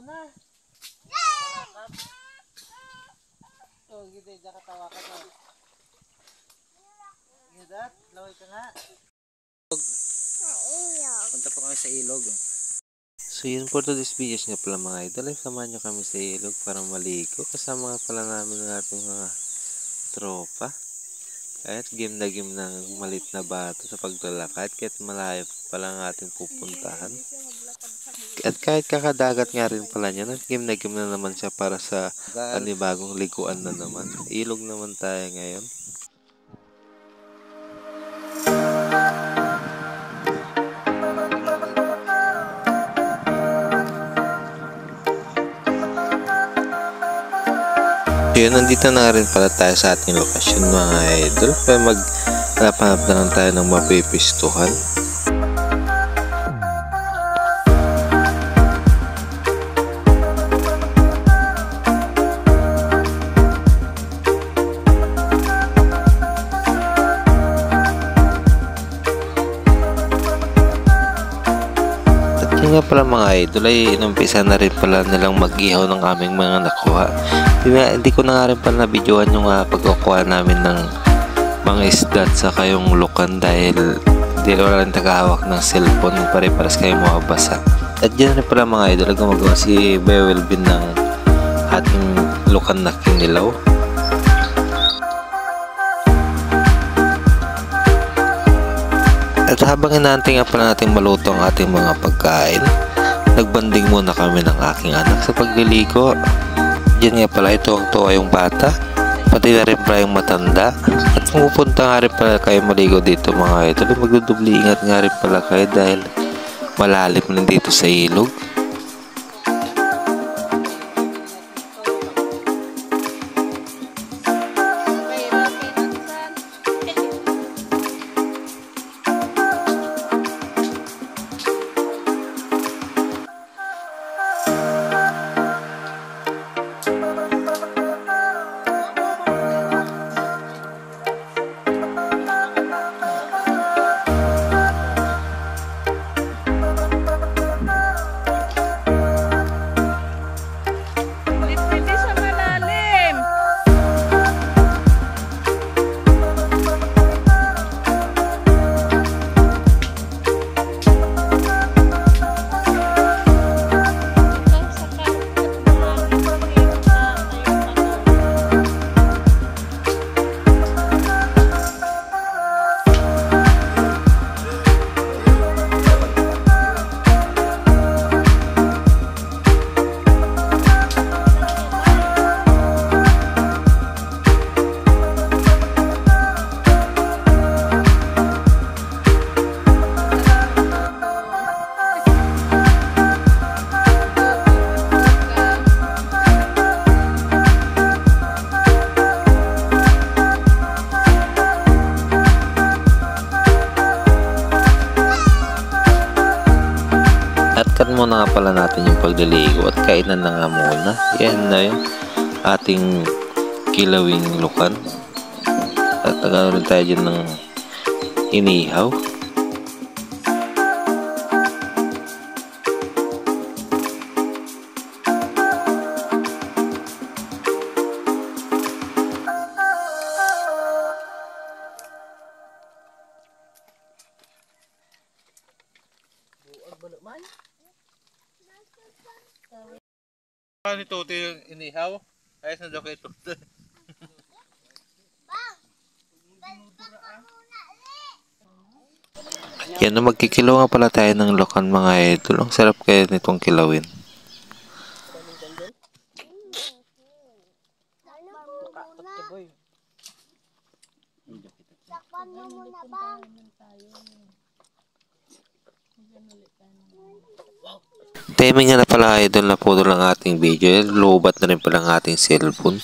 na. Oh, gitu, jangan katawa ka na. Gidat, laway ka nga. Punta po kami sa ilog. So yun for today's videos nga pala mga idol. Samahan nyo kami sa ilog para maligo. Kasama nga pala namin ng ating mga tropa. Kahit game na game ng malit na bato sa paglalakad. Kahit malayo pala ang ating pupuntahan. At kahit kakadagat nga rin pala niya. Game na game na naman siya para sa panibagong liguan na naman. Ilog naman tayo ngayon. Yun, nandito na rin pala tayo sa ating lokasyon mga idol. Kaya maghanap na lang tayo ng mapipistuhan. At yun nga pala mga idol ay inumpisa na rin pala nilang mag-ihaw ng aming mga nakuha. Hindi ko na nga rin pala na-videoan yung pagkukuha namin ng mga isda at saka yung lukan dahil hindi wala rin tagahawak ng cellphone, pare-paras kayo mabasa. At dyan rin pala mga idol gumagawa si Bewelvin ng ating lukan na kinilaw. At habang inaantay nga pala natin maluto ang ating mga pagkain, nagbanding muna kami ng aking anak sa pagliligo. Diyan nga pala ito ang tuwa yung bata, pati na rin pala yung matanda. At kung pupunta nga rin pala kayo maligo dito mga idol, magdudubli ingat nga rin pala kayo dahil malalim na dito sa ilog. Cut muna nga pala natin yung pagliligo at kainan na nga muna. Yan na yung ating kilawing lukan. At nagano rin tayo dyan ng inihaw. Ano ito yung inihaw? Ayos na daw kayo ito. Yan na, magkikilaw nga pala tayo ng lukan mga idol. Ang sarap kaya nitong kilawin. Timing nga na pala idol na photo ng ating video. Lubat na rin pala ang ating cellphone.